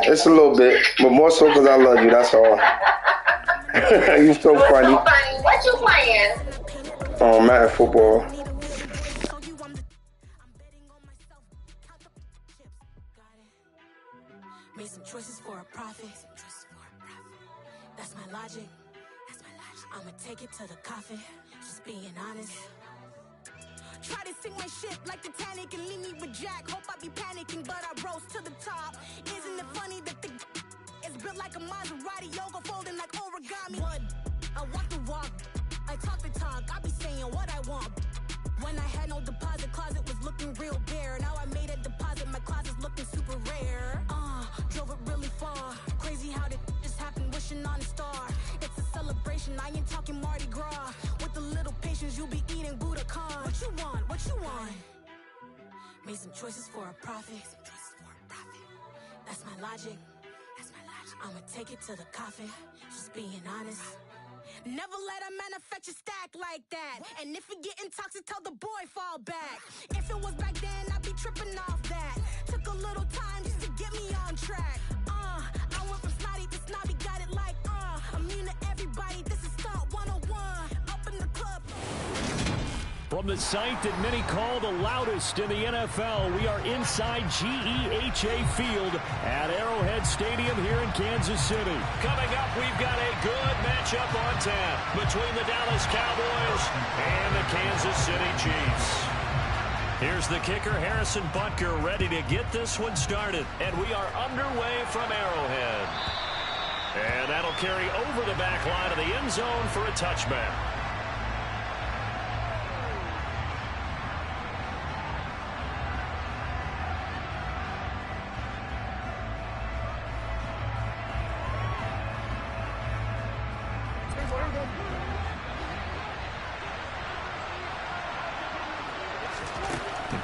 It's a little bit, but more so because I love you. That's all. You so funny. What you playing? Madden football. Made some choices for a profit. That's my logic. I'ma take it to the coffin. Just being honest. Try to sing my shit like Titanic and leave me with Jack. Hope I be panicking, but I rose to the top. Isn't it funny that the is built like a Maserati, yoga folding like origami? What? I walk the walk, I talk the talk. I be saying what I want. When I had no deposit, closet was looking real bare. Now I made a deposit, my closet's looking super rare. Drove it really far. Crazy how did just happen, wishing on a star. It's a celebration, I ain't talking Mardi Gras. With a little patience, you'll be eating Budokan. What you want? What you want? Made some choices for a profit. That's my logic. I'ma take it to the coffin. Just being honest. Never let a manufacture stack like that. And if it getting toxic, tell the boy fall back. If it was back then, I'd be tripping off that. Took a little time just to get me on track. I went from snotty to snobby, got it like immune to everybody, this is Stunt 101. Up in the club. From the site that many call the loudest in the NFL, we are inside GEHA Field at Arrowhead Stadium here in Kansas City. Coming up, we've got a good matchup on tap between the Dallas Cowboys and the Kansas City Chiefs. Here's the kicker, Harrison Butker, ready to get this one started. And we are underway from Arrowhead. And that'll carry over the back line of the end zone for a touchback.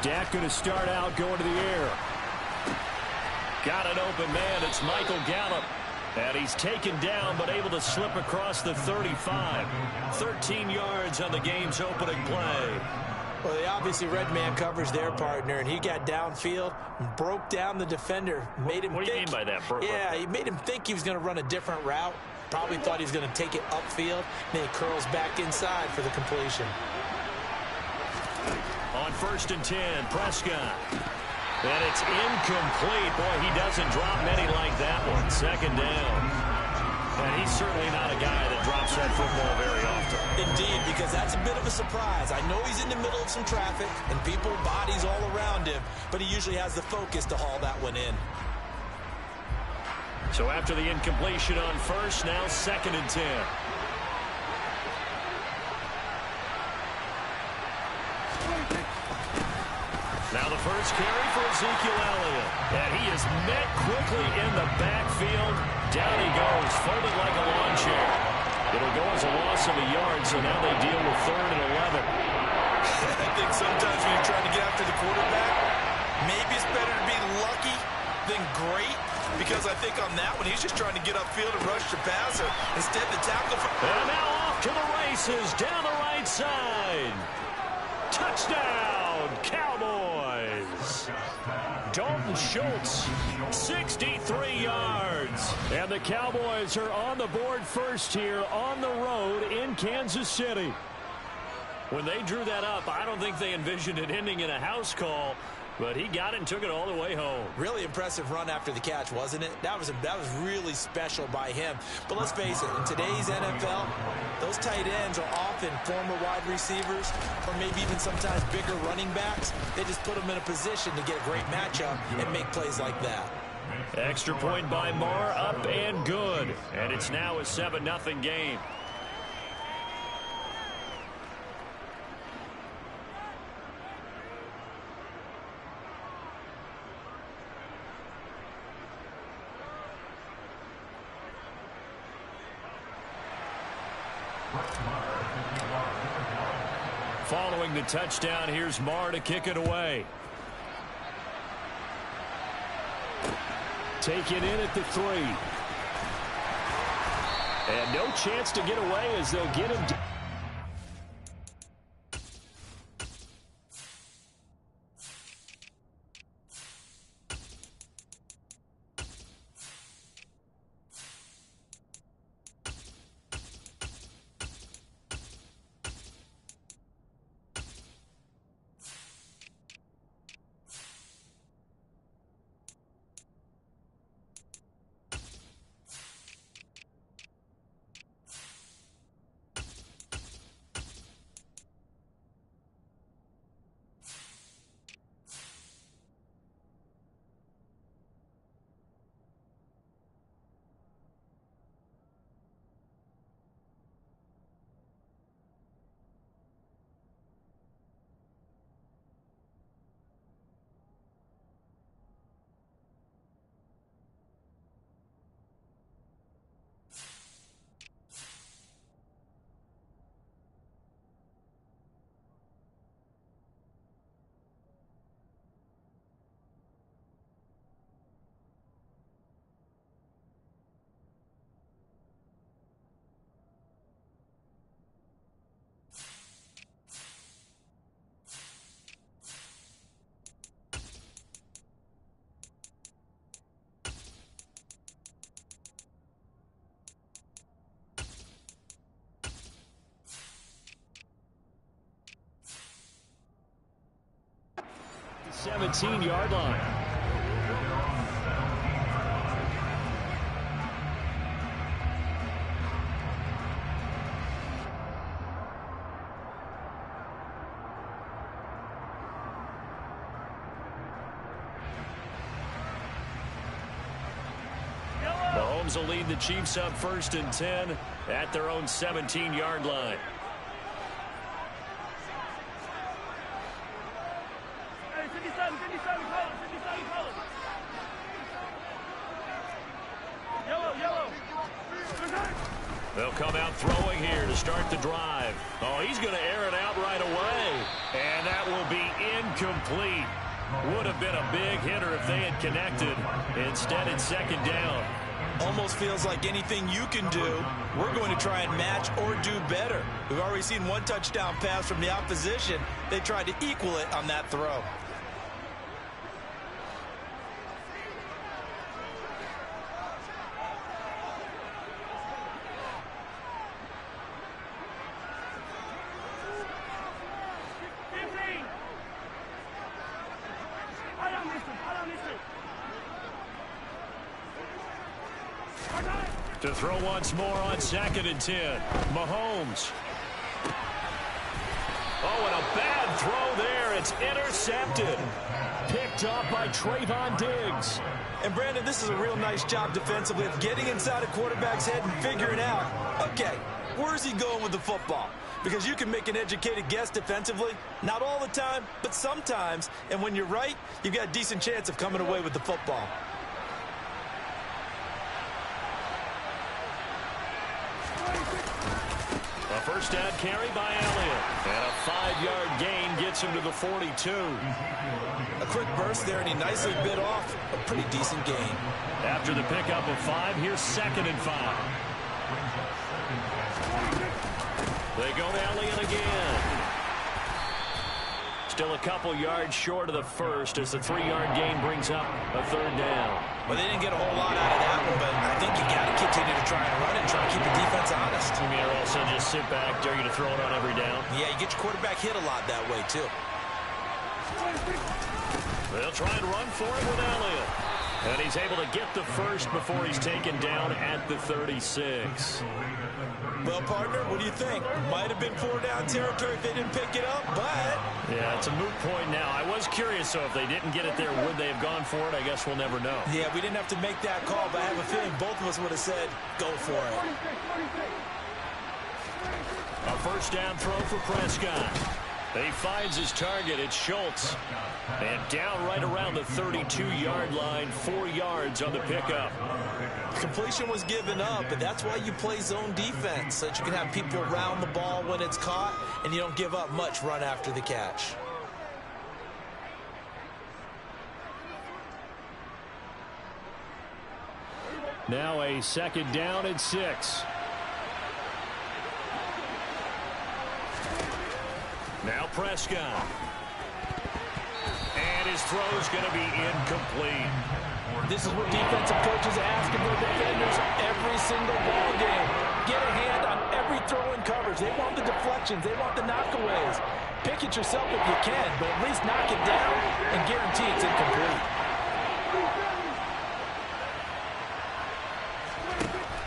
Dak going to start out going to the air. Got an open man. It's Michael Gallup. And he's taken down but able to slip across the 35. 13 yards on the game's opening play. Well, they obviously red man covers their partner, and he got downfield and broke down the defender. Made him what do you mean by that, Bert? Yeah, he made him think he was going to run a different route. Probably thought he was going to take it upfield. Then he curls back inside for the completion. On 1st and 10, Prescott. And it's incomplete. Boy, he doesn't drop many like that one. 2nd down. And he's certainly not a guy that drops that football very often. Indeed, because that's a bit of a surprise. I know he's in the middle of some traffic and people, bodies all around him, but he usually has the focus to haul that one in. So after the incompletion on 1st, now 2nd and 10. Now the first carry for Ezekiel Elliott. And he is met quickly in the backfield. Down he goes, folded like a lawn chair. It'll go as a loss of a yard, so now they deal with 3rd and 11. I think sometimes when you're trying to get after the quarterback, maybe it's better to be lucky than great, because I think on that one, he's just trying to get upfield and rush the passer. Instead, the tackle for... And now off to the races, down the right side. Touchdown, Cowboys. Dalton Schultz, 63 yards. And the Cowboys are on the board first here on the road in Kansas City. When they drew that up, I don't think they envisioned it ending in a house call, but he got it and took it all the way home. Really impressive run after the catch, wasn't it? That was really special by him. But let's face it, in today's NFL, those tight ends are often former wide receivers or maybe even sometimes bigger running backs. They just put them in a position to get a great matchup and make plays like that. Extra point by Marr, up and good. And it's now a 7-0 game. Following the touchdown, here's Marr to kick it away. Taken in at the 3. And no chance to get away as they'll get him. 17-yard line. Mahomes will lead the Chiefs up 1st and 10 at their own 17-yard line. They'll come out throwing here to start the drive. Oh, he's going to air it out right away. And that will be incomplete. Would have been a big hitter if they had connected. Instead, it's 2nd down. Almost feels like anything you can do, we're going to try and match or do better. We've already seen one touchdown pass from the opposition. They tried to equal it on that throw. To throw once more on 2nd and 10. Mahomes. Oh, and a bad throw there. It's intercepted. Picked up by Trayvon Diggs. And, Brandon, this is a real nice job defensively of getting inside a quarterback's head and figuring out, okay, where's he going with the football? Because you can make an educated guess defensively. Not all the time, but sometimes. And when you're right, you've got a decent chance of coming away with the football. A first down carry by Elliott. And a 5-yard gain gets him to the 42. A quick burst there, and he nicely bit off a pretty decent gain. After the pickup of 5, here's 2nd and 5. They go to Elliott again. Still a couple yards short of the first as the 3-yard gain brings up a 3rd down. Well, they didn't get a whole lot out of that one, but I think you got to continue to try and run and try to keep the defense honest. You mean also just sit back, dare you to throw it on every down? Yeah, you get your quarterback hit a lot that way, too. They'll try and run for it with Elliott. And he's able to get the first before he's taken down at the 36. Well, partner, what do you think? Might have been 4-down territory if they didn't pick it up, but... Yeah, it's a moot point now. I was curious, so if they didn't get it there, would they have gone for it? I guess we'll never know. Yeah, we didn't have to make that call, but I have a feeling both of us would have said, go for it. A first down throw for Prescott. He finds his target. It's Schultz. And down right around the 32-yard line, 4 yards on the pickup. Completion was given up, but that's why you play zone defense, so that you can have people around the ball when it's caught, and you don't give up much run after the catch. Now a 2nd down and 6. Now Prescott. And his throw's going to be incomplete. This is what defensive coaches ask of their defenders every single ball game. Get a hand on every throw in coverage. They want the deflections. They want the knockaways. Pick it yourself if you can, but at least knock it down and guarantee it's incomplete.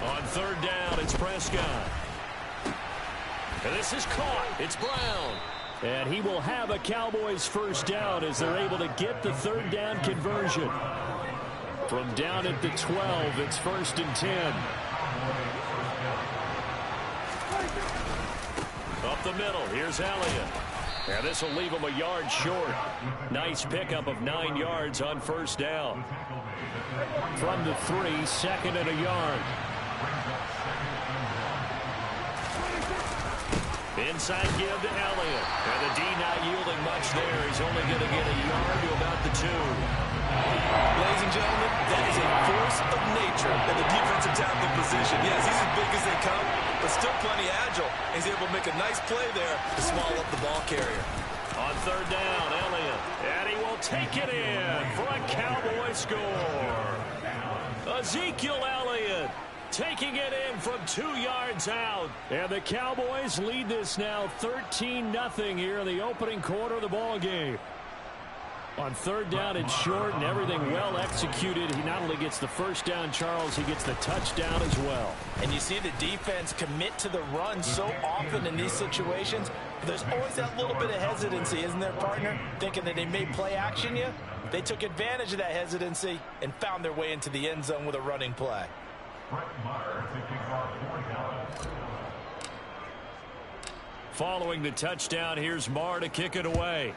On 3rd down, it's Prescott. And this is caught. It's Brown. And he will have a Cowboys first down as they're able to get the 3rd down conversion. From down at the 12, it's 1st and 10. Up the middle, here's Elliott. And this will leave him a yard short. Nice pickup of 9 yards on first down. From the 3, 2nd and a yard. Inside give to Elliott. And the D not yielding much there. He's only going to get a yard to about the 2. Ladies and gentlemen, that is a force of nature in the defensive tackle position. Yes, he's as big as they come, but still plenty agile. He's able to make a nice play there to swallow up the ball carrier. On 3rd down, Elliott. And he will take it in for a Cowboy score. Ezekiel Elliott taking it in from 2 yards out. And the Cowboys lead this now 13-0 here in the opening quarter of the ball game. On third down and short and everything well executed, he not only gets the first down, Charles, he gets the touchdown as well. And you see the defense commit to the run so often in these situations. There's always that little bit of hesitancy, isn't there, partner? Thinking that they may play action you. They took advantage of that hesitancy and found their way into the end zone with a running play. Following the touchdown, here's Marr to kick it away.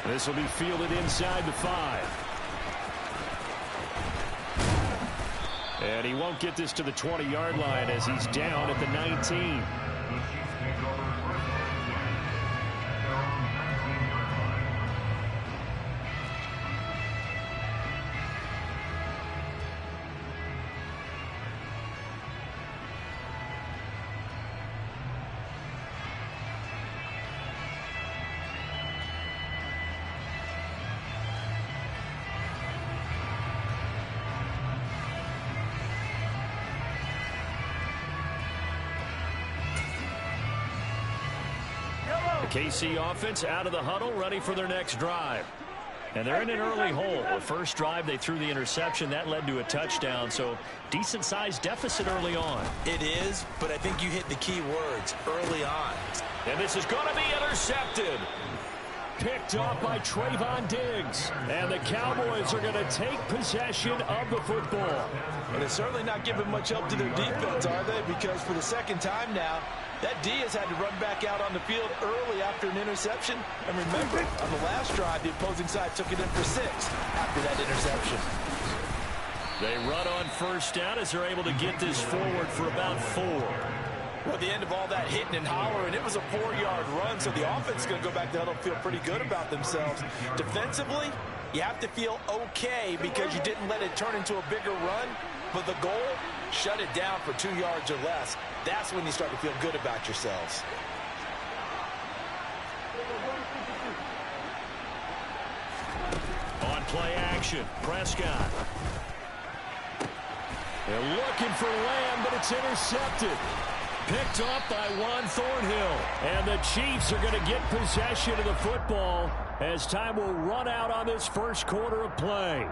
This will be fielded inside the 5. And he won't get this to the 20-yard line as he's down at the 19. KC offense out of the huddle, ready for their next drive. And they're in an early hole. The first drive, they threw the interception. That led to a touchdown, so decent-sized deficit early on. It is, but I think you hit the key words, early on. And this is going to be intercepted. Picked off by Trayvon Diggs. And the Cowboys are going to take possession of the football. And they're certainly not giving much help to their defense, are they? Because for the second time now, that D has had to run back out on the field early after an interception. And remember, on the last drive, the opposing side took it in for 6 after that interception. They run on first down as they're able to get this forward for about 4. Well, at the end of all that hitting and hollering, it was a 4-yard run, so the offense is going to go back to huddle and feel pretty good about themselves. Defensively, you have to feel okay because you didn't let it turn into a bigger run, but the goal, shut it down for 2 yards or less. That's when you start to feel good about yourselves. On play action, Prescott. They're looking for Lamb, but it's intercepted. Picked up by Juan Thornhill. And the Chiefs are going to get possession of the football as time will run out on this first quarter of play.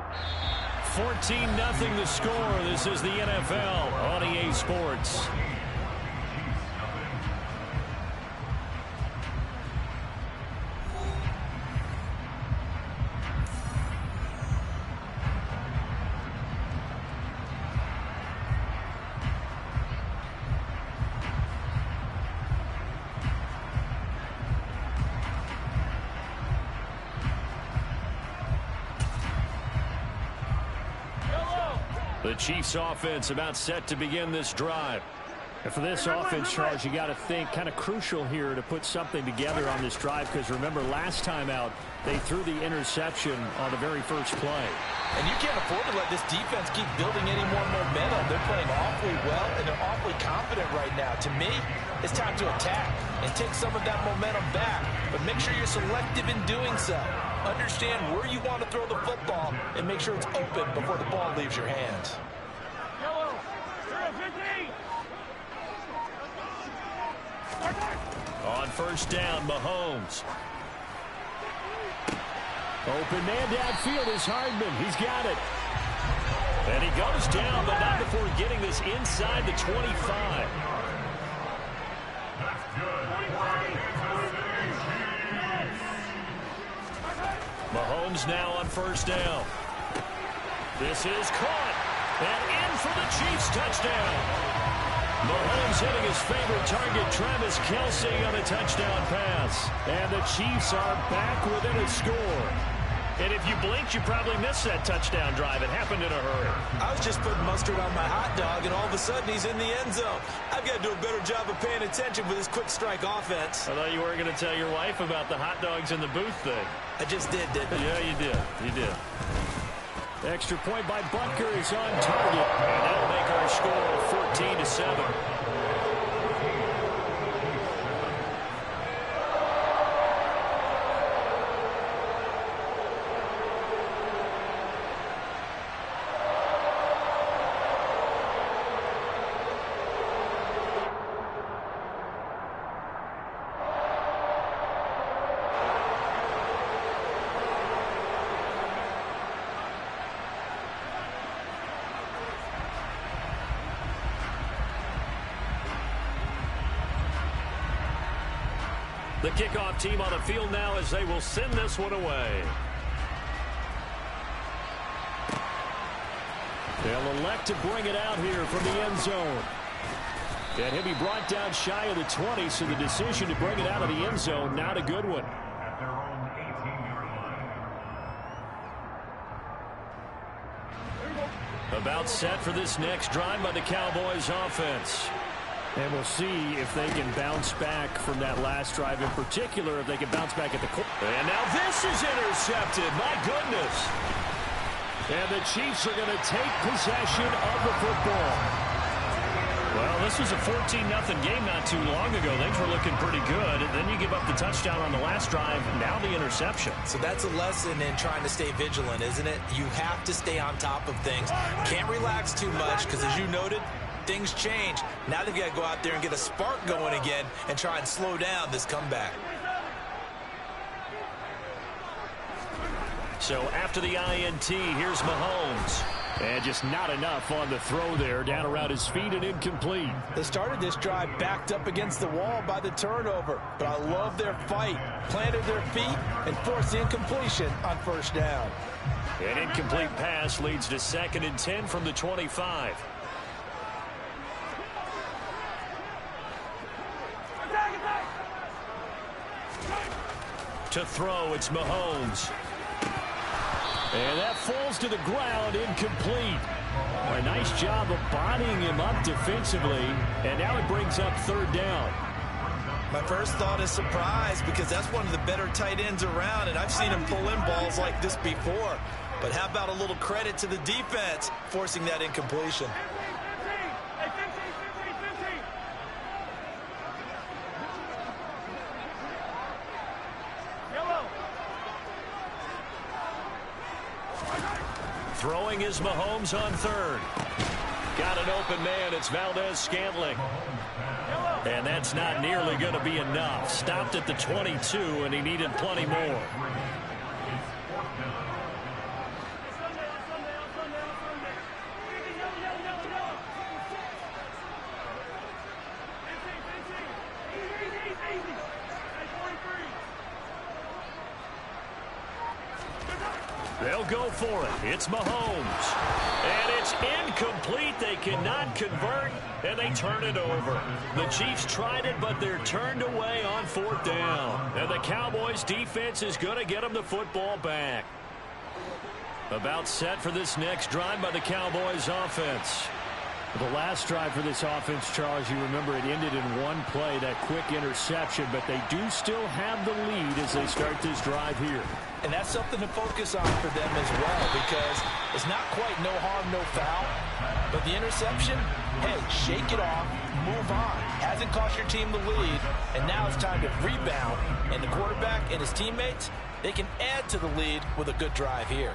14-0 the score. This is the NFL on EA Sports. The Chiefs offense about set to begin this drive. And for this offense, Charles, you got to think kind of crucial here to put something together on this drive, because remember last time out they threw the interception on the very first play. And you can't afford to let this defense keep building any more momentum. They're playing awfully well, and they're awfully confident right now. To me, it's time to attack and take some of that momentum back. But make sure you're selective in doing so. Understand where you want to throw the football and make sure it's open before the ball leaves your hands. On first down, Mahomes. Open man downfield is Hardman. He's got it. And he goes down, but not before getting this inside the 25. Mahomes now on first down. This is caught. And in for the Chiefs touchdown. Mahomes hitting his favorite target, Travis Kelce, on a touchdown pass. And the Chiefs are back within a score. And if you blinked, you probably missed that touchdown drive. It happened in a hurry. I was just putting mustard on my hot dog, and all of a sudden he's in the end zone. I've got to do a better job of paying attention with this quick strike offense. I thought you weren't going to tell your wife about the hot dogs in the booth thing. I just did, didn't I? Yeah, you did. You did. Extra point by Butker is on target. And that'll make our score 14-7. The kickoff team on the field now as they will send this one away. They'll elect to bring it out here from the end zone. And he'll be brought down shy of the 20, so the decision to bring it out of the end zone, not a good one. About set for this next drive by the Cowboys offense. And we'll see if they can bounce back from that last drive in particular, if they can bounce back at the core. And now this is intercepted. My goodness. And the Chiefs are going to take possession of the football. Well, this was a 14-0 game not too long ago. Things were looking pretty good. And then you give up the touchdown on the last drive. Now the interception. So that's a lesson in trying to stay vigilant, isn't it? You have to stay on top of things. Can't relax too much because, as you noted, things change. Now they've got to go out there and get a spark going again and try and slow down this comeback. So after the INT, here's Mahomes. And just not enough on the throw there. Down around his feet and incomplete. They started this drive backed up against the wall by the turnover. But I love their fight. Planted their feet and forced the incompletion on first down. An incomplete pass leads to 2nd and 10 from the 25. To throw, it's Mahomes. And that falls to the ground, incomplete. A nice job of bodying him up defensively. And now it brings up 3rd down. My first thought is surprise because that's one of the better tight ends around, and I've seen him pull in balls like this before. But how about a little credit to the defense forcing that incompletion? Throwing is Mahomes on 3rd. Got an open man. It's Valdez-Scantling. And that's not nearly going to be enough. Stopped at the 22, and he needed plenty more. They'll go for it. It's Mahomes. And it's incomplete. They cannot convert, and they turn it over. The Chiefs tried it, but they're turned away on 4th down. And the Cowboys defense is going to get them the football back. About set for this next drive by the Cowboys offense. The last drive for this offense, Charles, you remember it ended in one play, that quick interception, but they do still have the lead as they start this drive here. And that's something to focus on for them as well, because it's not quite no harm, no foul. But the interception, hey, shake it off, move on. Hasn't cost your team the lead, and now it's time to rebound. And the quarterback and his teammates, they can add to the lead with a good drive here.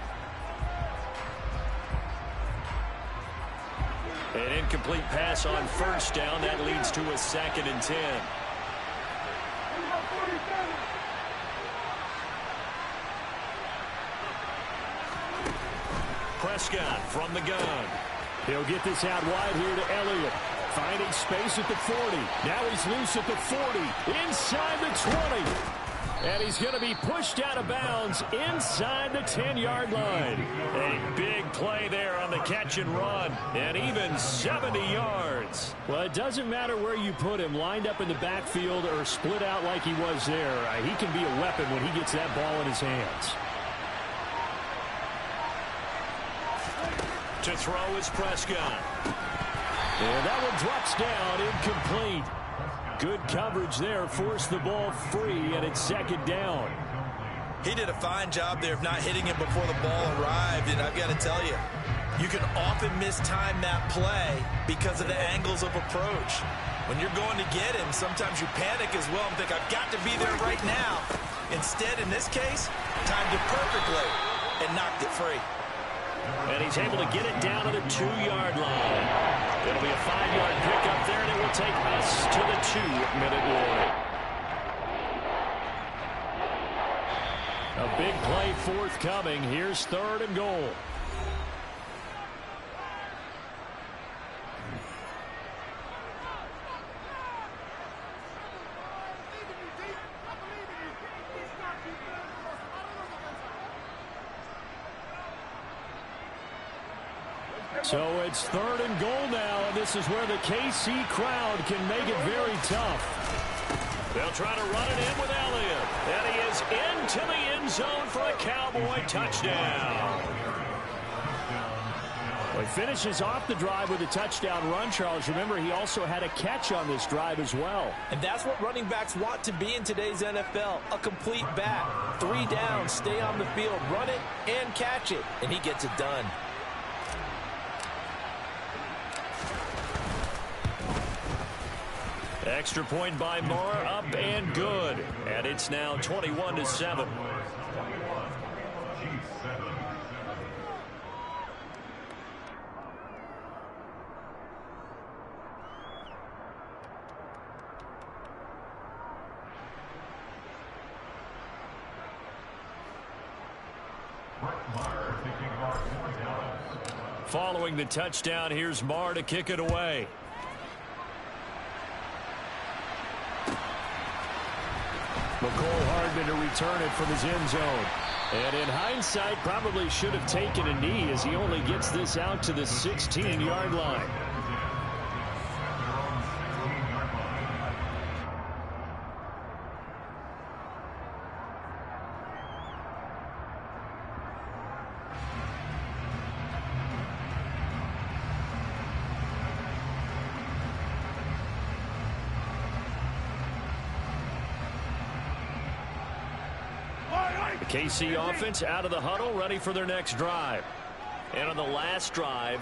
An incomplete pass on 1st down. That leads to a 2nd and 10. Prescott from the gun. He'll get this out wide here to Elliott. Finding space at the 40. Now he's loose at the 40. Inside the 20. And he's going to be pushed out of bounds inside the 10-yard line. A big play there on the catch and run. And even 70 yards. Well, it doesn't matter where you put him, lined up in the backfield or split out like he was there. He can be a weapon when he gets that ball in his hands. To throw is Prescott. And that one drops down, incomplete. Good coverage there, forced the ball free, and it's 2nd down. He did a fine job there of not hitting him before the ball arrived, and I've got to tell you, you can often mistime that play because of the angles of approach. When you're going to get him, sometimes you panic as well and think, I've got to be there right now. Instead, in this case, timed it perfectly and knocked it free. And he's able to get it down to the 2-yard line. It'll be a 5-yard pickup there, and it will take us to the 2-minute warning. A big play forthcoming. Here's 3rd and goal. So it's 3rd and goal now, and this is where the KC crowd can make it very tough. They'll try to run it in with Elliott. And he is into the end zone for a Cowboy touchdown. Well, he finishes off the drive with a touchdown run, Charles. Remember, he also had a catch on this drive as well. And that's what running backs want to be in today's NFL, a complete back. 3 downs, stay on the field, run it, and catch it. And he gets it done. Extra point by Moore, up and good. And it's now 21-7. Following the touchdown, here's Marr to kick it away. McCole Hardman to return it from his end zone. And in hindsight, probably should have taken a knee as he only gets this out to the 16-yard line. The KC offense out of the huddle, ready for their next drive. And on the last drive,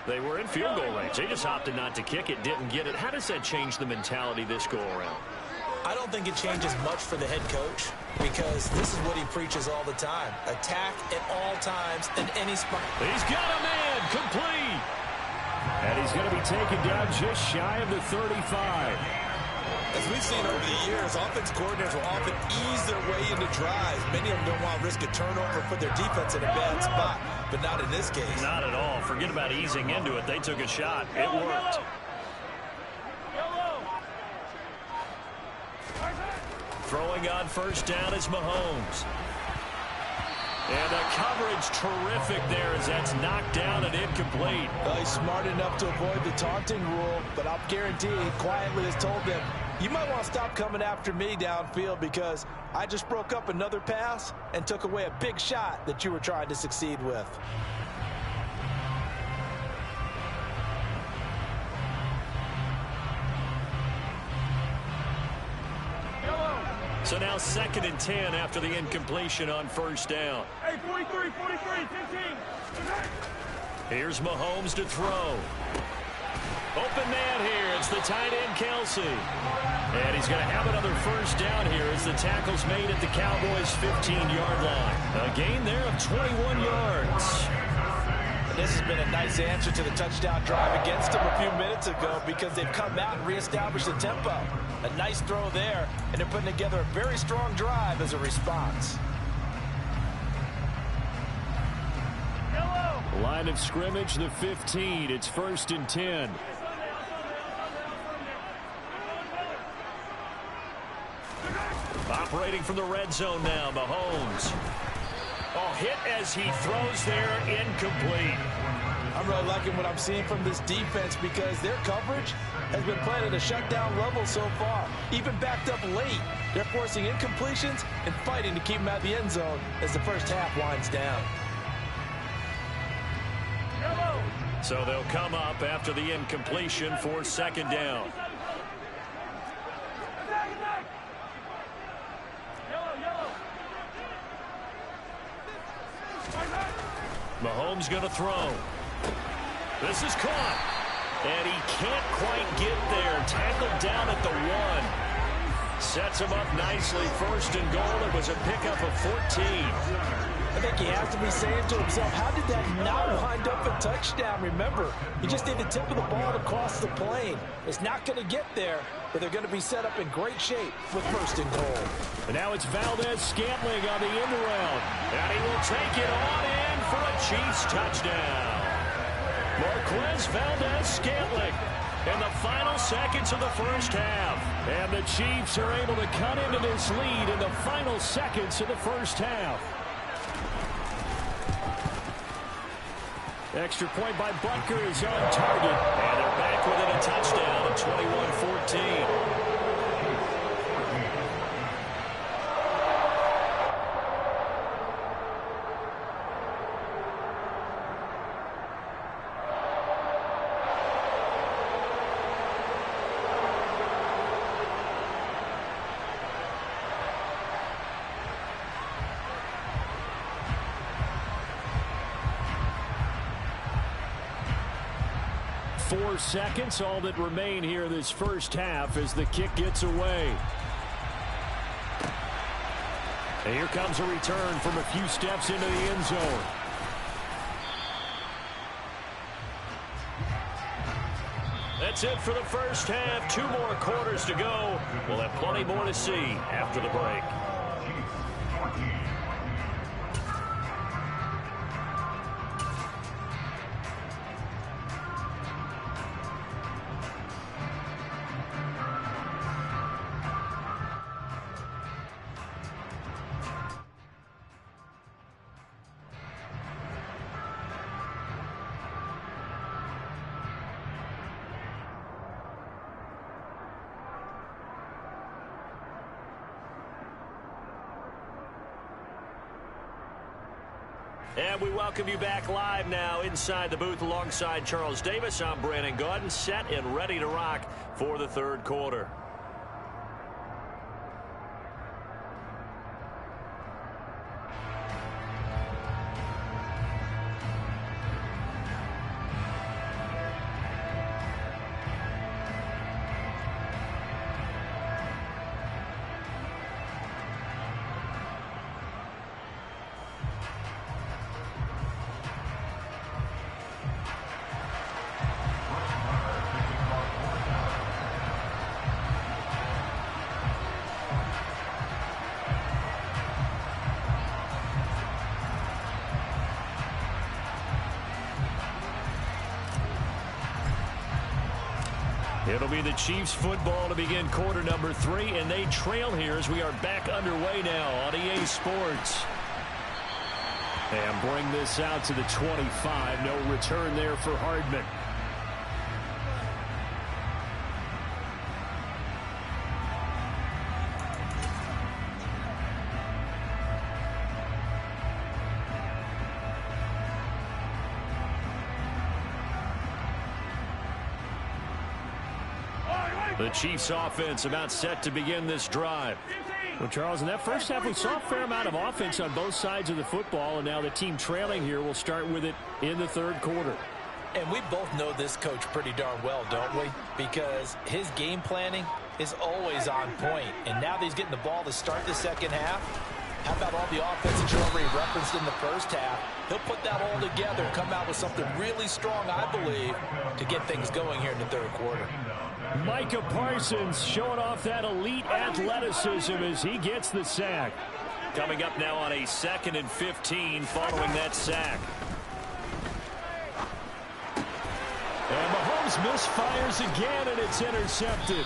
they were in field goal range. They just opted not to kick it, didn't get it. How does that change the mentality this go-around? I don't think it changes much for the head coach because this is what he preaches all the time. Attack at all times in any spot. He's got a man complete. And he's going to be taken down just shy of the 35. As we've seen over the years, offense coordinators will often ease their way into drives. Many of them don't want to risk a turnover, put their defense in a bad spot, but not in this case. Not at all. Forget about easing into it. They took a shot. It worked. Throwing on first down is Mahomes. And the coverage terrific there as that's knocked down and incomplete. He's smart enough to avoid the taunting rule, but I'll guarantee he quietly has told them, you might want to stop coming after me downfield because I just broke up another pass and took away a big shot that you were trying to succeed with. So now 2nd and 10 after the incompletion on first down. Hey, 43, 15. Here's Mahomes to throw. Open man here. It's the tight end, Kelsey. And he's going to have another first down here as the tackle's made at the Cowboys' 15-yard line. A gain there of 21 yards. This has been a nice answer to the touchdown drive against them a few minutes ago because they've come out and reestablished the tempo. A nice throw there, and they're putting together a very strong drive as a response. Line of scrimmage, the 15. It's 1st and 10. Operating from the red zone now, Mahomes. Oh, hit as he throws there, incomplete. I'm really liking what I'm seeing from this defense because their coverage has been playing at a shutdown level so far. Even backed up late, they're forcing incompletions and fighting to keep them out of the end zone as the first half winds down. So they'll come up after the incompletion for 2nd down. Mahomes going to throw. This is caught. And he can't quite get there. Tackled down at the 1. Sets him up nicely. 1st and goal. It was a pickup of 14. I think he has to be saying to himself, how did that not wind up a touchdown? Remember, he just need the tip of the ball to cross the plane. It's not going to get there, but they're going to be set up in great shape with 1st and goal. And now it's Valdez-Scantling on the end around. And he will take it on in for a Chiefs touchdown. Marquez Valdez-Scantling in the final seconds of the first half. And the Chiefs are able to cut into this lead in the final seconds of the first half. Extra point by Butker is on target. And they're back within a touchdown at 21-14. Seconds, all that remain here this first half as the kick gets away. And here comes a return from a few steps into the end zone. That's it for the first half. 2 more quarters to go. We'll have plenty more to see after the break. And we welcome you back live now inside the booth alongside Charles Davis. I'm Brandon Gaudin, set and ready to rock for the third quarter. It'll be the Chiefs football to begin quarter number 3, and they trail here as we are back underway now on EA Sports. And bring this out to the 25. No return there for Hardman. The Chiefs offense about set to begin this drive. Well, Charles, in that first half, we saw a fair amount of offense on both sides of the football, and now the team trailing here will start with it in the third quarter. And we both know this coach pretty darn well, don't we? Because his game planning is always on point. And now that he's getting the ball to start the second half, how about all the offense that you already referenced in the first half? He'll put that all together and come out with something really strong, I believe, to get things going here in the third quarter. Micah Parsons showing off that elite athleticism as he gets the sack. Coming up now on a 2nd and 15 following that sack. And Mahomes misfires again, and it's intercepted.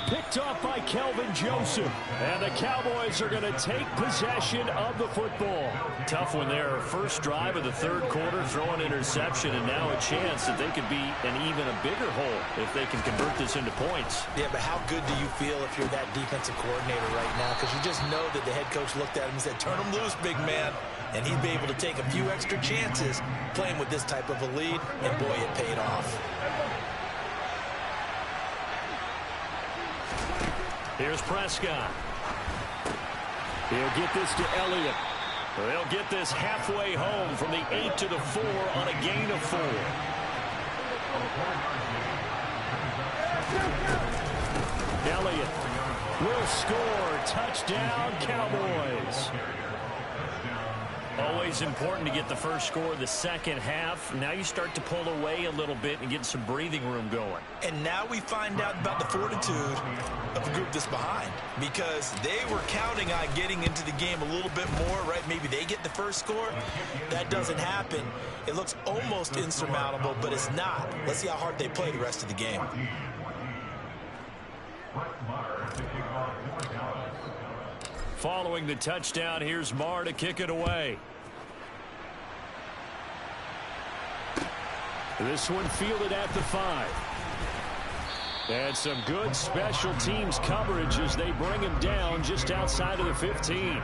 Picked off by Kelvin Joseph. And the Cowboys are going to take possession of the football. Tough one there. First drive of the third quarter, throw an interception, and now a chance that they could be in even a bigger hole if they can convert this into points. Yeah, but how good do you feel if you're that defensive coordinator right now? Because you just know that the head coach looked at him and said, turn him loose, big man. And he'd be able to take a few extra chances playing with this type of a lead, and boy, it paid off. Here's Prescott. He'll get this to Elliott. They'll get this halfway home from the 8 to the 4 on a gain of 4. Elliott will score. Touchdown, Cowboys. Always important to get the first score of the second half. Now you start to pull away a little bit and get some breathing room going. And now we find out about the fortitude of the group that's behind, because they were counting on getting into the game a little bit more, right? Maybe they get the first score. That doesn't happen. It looks almost insurmountable, but it's not. Let's see how hard they play the rest of the game. Following the touchdown, here's Marr to kick it away. This one fielded at the 5. And some good special teams coverage as they bring him down just outside of the 15.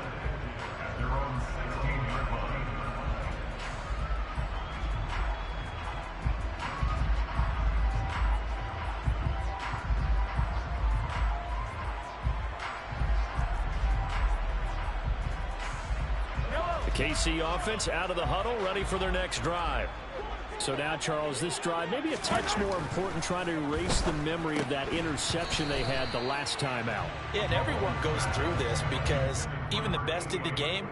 The KC offense out of the huddle, ready for their next drive. So now, Charles, this drive maybe a touch more important, trying to erase the memory of that interception they had the last time out. Yeah, and everyone goes through this because even the best of the game,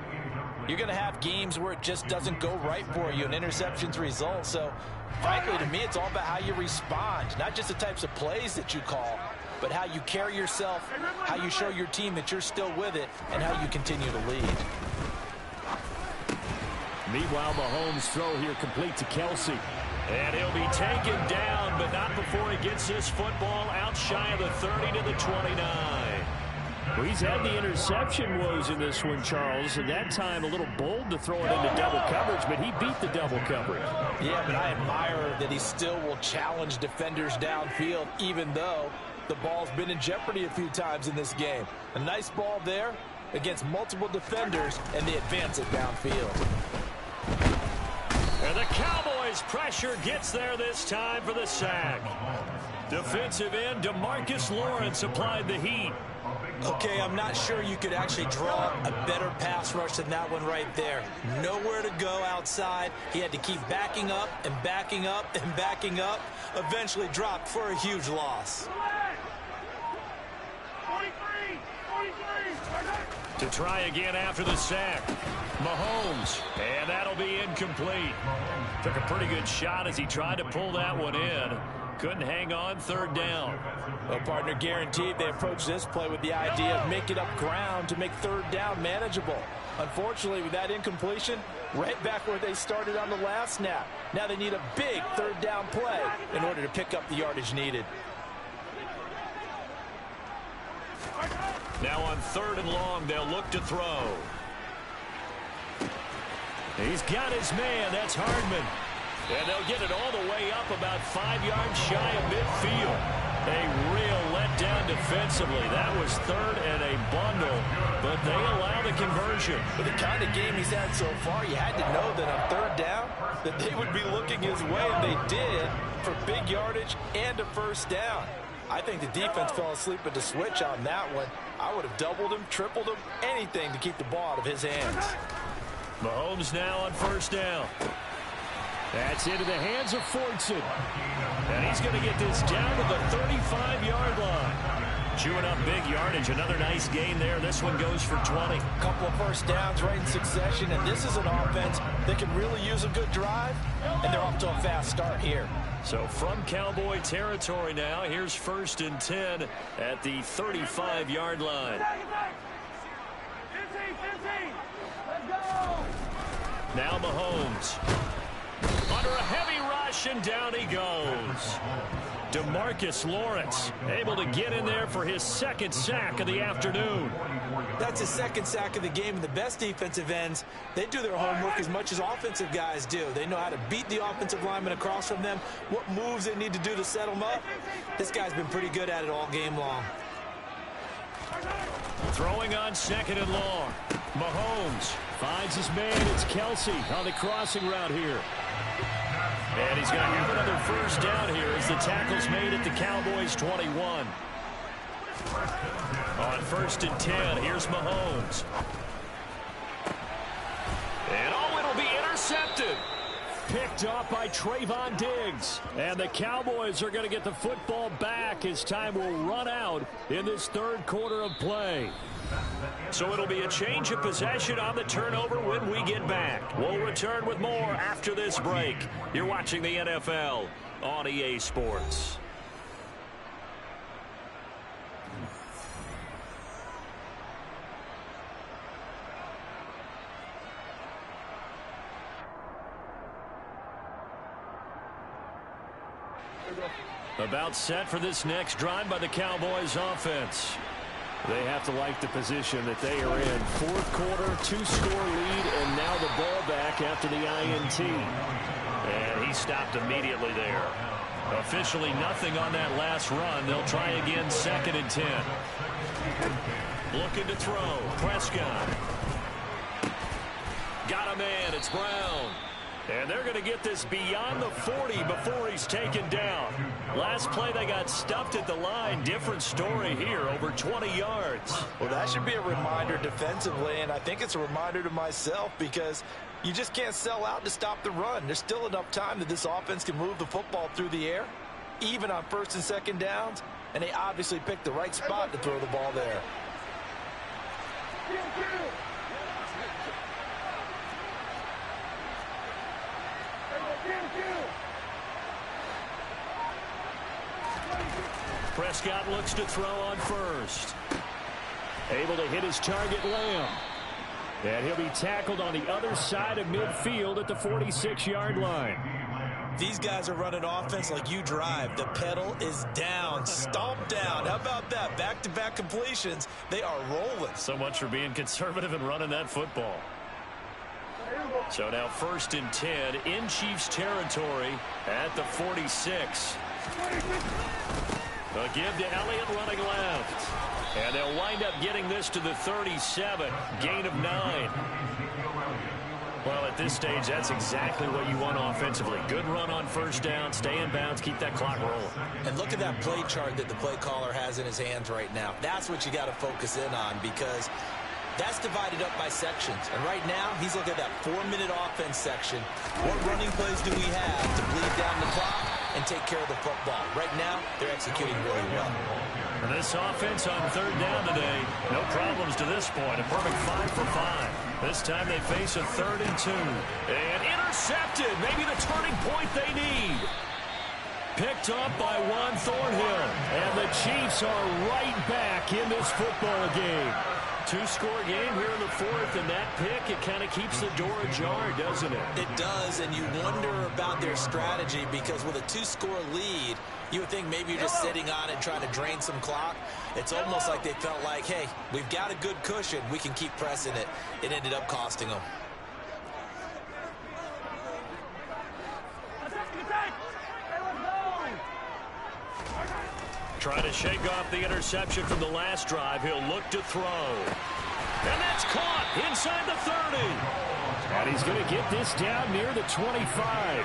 you're going to have games where it just doesn't go right for you, and interceptions result. So, frankly, to me, it's all about how you respond, not just the types of plays that you call, but how you carry yourself, how you show your team that you're still with it, and how you continue to lead. Meanwhile, Mahomes' throw here complete to Kelsey. And he'll be taken down, but not before he gets this football out shy of the 30 to the 29. Well, he's had the interception woes in this one, Charles, and that time a little bold to throw it into double coverage, but he beat the double coverage. Yeah, but I admire that he still will challenge defenders downfield, even though the ball's been in jeopardy a few times in this game. A nice ball there against multiple defenders, and they advance it downfield. And the Cowboys' pressure gets there this time for the sack. Defensive end DeMarcus Lawrence applied the heat. Okay, I'm not sure you could actually draw a better pass rush than that one right there. Nowhere to go outside. He had to keep backing up and backing up and backing up. Eventually dropped for a huge loss. To try again after the sack. Mahomes, and that'll be incomplete. Took a pretty good shot as he tried to pull that one in. Couldn't hang on, third down. Well, partner, guaranteed they approach this play with the idea of making up ground to make third down manageable. Unfortunately, with that incompletion, right back where they started on the last snap. Now they need a big third down play in order to pick up the yardage needed. Now on third and long, they'll look to throw. He's got his man. That's Hardman. And they'll get it all the way up about 5 yards shy of midfield. A real letdown defensively. That was third and a bundle, but they allow the conversion. With the kind of game he's had so far, you had to know that on third down that they would be looking his way, and they did, for big yardage and a first down. I think the defense fell asleep at the switch on that one. I would have doubled him, tripled him, anything to keep the ball out of his hands. Mahomes now on first down. That's into the hands of Fortson. And he's going to get this down to the 35-yard line. Chewing up big yardage. Another nice gain there. This one goes for 20. Couple of first downs right in succession, and this is an offense that can really use a good drive, and they're off to a fast start here. So from Cowboy territory now, here's 1st and 10 at the 35-yard line. Now Mahomes. Under a heavy rush, and down he goes. DeMarcus Lawrence able to get in there for his second sack of the afternoon. That's his second sack of the game, and the best defensive ends, they do their homework as much as offensive guys do. They know how to beat the offensive lineman across from them, what moves they need to do to set them up. This guy's been pretty good at it all game long. Throwing on 2nd and long. Mahomes finds his man. It's Kelsey on the crossing route here. And he's going to have another first down here as the tackle's made at the Cowboys' 21. On 1st and 10, here's Mahomes. And it'll be intercepted. Picked off by Trayvon Diggs. And the Cowboys are going to get the football back as time will run out in this third quarter of play. So it'll be a change of possession on the turnover when we get back. We'll return with more after this break. You're watching the NFL on EA Sports. About set for this next drive by the Cowboys offense. They have to like the position that they are in. Fourth quarter, 2-score lead, and now the ball back after the INT. And he stopped immediately there. Officially nothing on that last run. They'll try again 2nd and 10. Looking to throw. Prescott. Got a man. It's Brown. And they're going to get this beyond the 40 before he's taken down. Last play, they got stuffed at the line. Different story here, over 20 yards. Well, that should be a reminder defensively, and I think it's a reminder to myself because you just can't sell out to stop the run. There's still enough time that this offense can move the football through the air, even on 1st and 2nd downs, and they obviously picked the right spot to throw the ball there. Prescott looks to throw on 1st. Able to hit his target, Lamb. And he'll be tackled on the other side of midfield at the 46-yard line. These guys are running offense like you drive. The pedal is down, stomped down. How about that? Back-to-back completions. They are rolling. So much for being conservative and running that football. So now 1st and 10 in Chiefs territory at the 46. A give to Elliott running left. And they'll wind up getting this to the 37. Gain of 9. Well, at this stage, that's exactly what you want offensively. Good run on 1st down, stay in bounds, keep that clock rolling. And look at that play chart that the play caller has in his hands right now. That's what you got to focus in on because that's divided up by sections. And right now, he's looking at that 4-minute offense section. What running plays do we have to bleed down the clock and take care of the football? Right now, they're executing really well. And this offense on 3rd down today, no problems to this point. A perfect 5 for 5. This time they face a 3rd and 2. And intercepted. Maybe the turning point they need. Picked up by Juan Thornhill. And the Chiefs are right back in this football game. 2-score game here in the 4th, and that pick, it kind of keeps the door ajar, doesn't it? It does, and you wonder about their strategy because with a 2-score lead, you would think maybe you're just sitting on it trying to drain some clock. It's almost like they felt like, hey, we've got a good cushion. We can keep pressing it. It ended up costing them. Trying to shake off the interception from the last drive. He'll look to throw. And that's caught inside the 30. And he's going to get this down near the 25.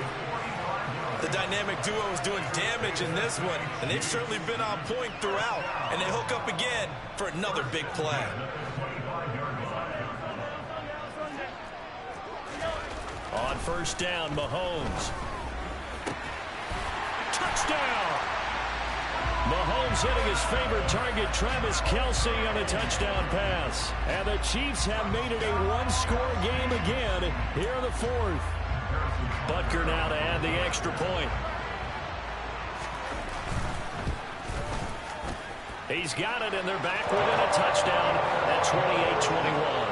The dynamic duo is doing damage in this one, and they've certainly been on point throughout. And they hook up again for another big play. On 1st down, Mahomes. Touchdown! Mahomes hitting his favorite target, Travis Kelce, on a touchdown pass. And the Chiefs have made it a 1-score game again here in the 4th. Butker now to add the extra point. He's got it, and they're back within a touchdown at 28-21.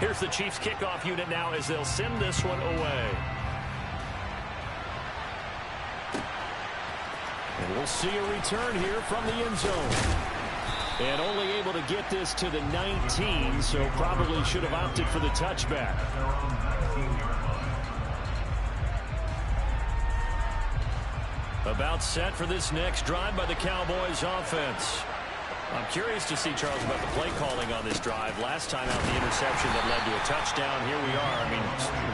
Here's the Chiefs kickoff unit now as they'll send this one away. And we'll see a return here from the end zone. And only able to get this to the 19, so probably should have opted for the touchback. About set for this next drive by the Cowboys offense. I'm curious to see, Charles, about the play calling on this drive. Last time out, the interception that led to a touchdown. Here we are. I mean,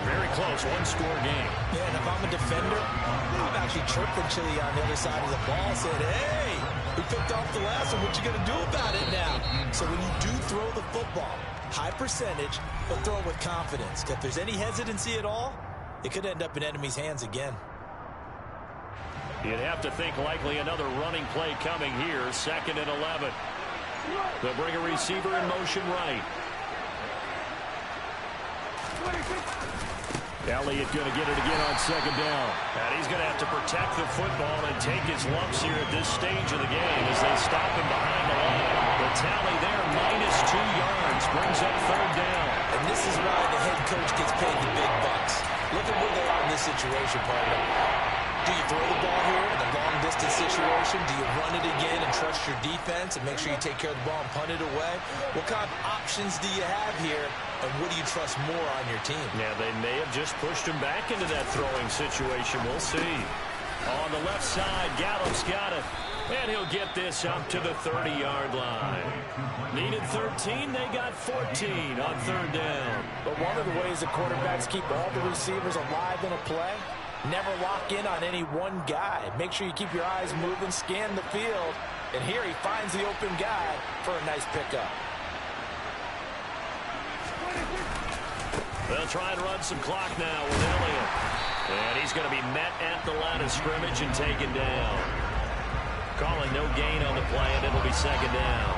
very close, 1-score game. Yeah, and if I'm a defender, I'm actually chirping Chili on the other side of the ball, saying, hey, we picked off the last one. What you going to do about it now? So when you do throw the football, high percentage, but throw it with confidence. If there's any hesitancy at all, it could end up in enemy's hands again. You'd have to think likely another running play coming here. 2nd and 11. They'll bring a receiver in motion right. Elliott going to get it again on second down. And he's going to have to protect the football and take his lumps here at this stage of the game as they stop him behind the line. The tally there, -2 yards, brings up third down. And this is why the head coach gets paid the big bucks. Look at where they are in this situation, partner. Do you throw the ball here in a long-distance situation? Do you run it again and trust your defense and make sure you take care of the ball and punt it away? What kind of options do you have here, and what do you trust more on your team? Yeah, they may have just pushed him back into that throwing situation. We'll see. On the left side, Gallup's got it. And he'll get this up to the 30-yard line. Needed 13, they got 14 on third down. But one of the ways the quarterbacks keep all the receivers alive in a play, never lock in on any one guy. Make sure you keep your eyes moving, scan the field. And here he finds the open guy for a nice pickup. They'll try and run some clock now with Elliott. And he's going to be met at the line of scrimmage and taken down. Calling no gain on the play, and it'll be second down.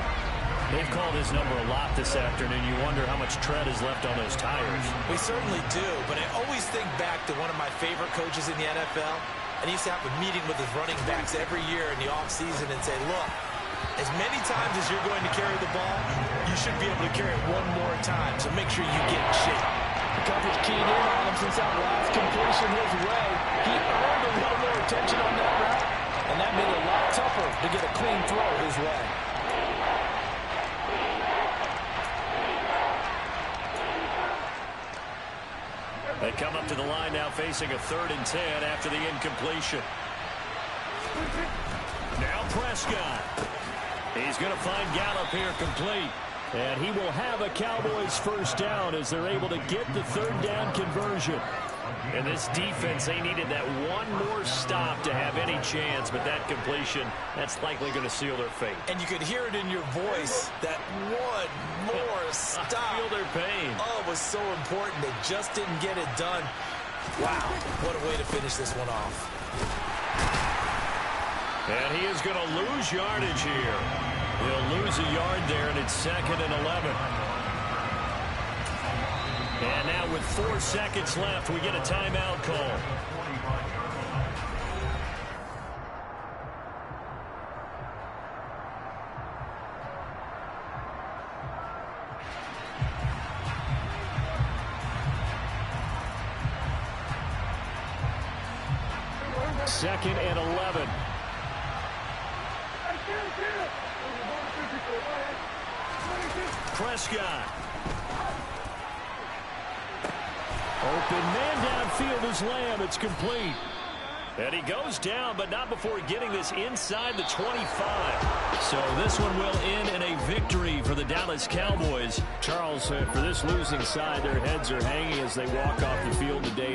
They've called his number a lot this afternoon. You wonder how much tread is left on those tires. We certainly do, but I always think back to one of my favorite coaches in the NFL, and he used to have a meeting with his running backs every year in the offseason and say, look, as many times as you're going to carry the ball, you should be able to carry it one more time, so make sure you get in shape. The coverage keyed in on him since that last completion his way. He earned a little more attention on that route, and that made it a lot tougher to get a clean throw his way. They come up to the line now facing a 3rd and 10 after the incompletion. Now Prescott. He's going to find Gallup here complete. And he will have a Cowboys first down as they're able to get the 3rd down conversion. And this defense, they needed that one more stop to have any chance, but that completion, that's likely going to seal their fate. And you could hear it in your voice, that one more stop. I feel their pain. Oh, it was so important. They just didn't get it done. Wow, what a way to finish this one off. And he is going to lose yardage here. He'll lose a yard there, and it's 2nd and 11. And now with 4 seconds left, we get a timeout call. Second and 11. Prescott. Open man downfield is Lamb. It's complete. And he goes down, but not before getting this inside the 25. So this one will end in a victory for the Dallas Cowboys. Charles, for this losing side, their heads are hanging as they walk off the field today.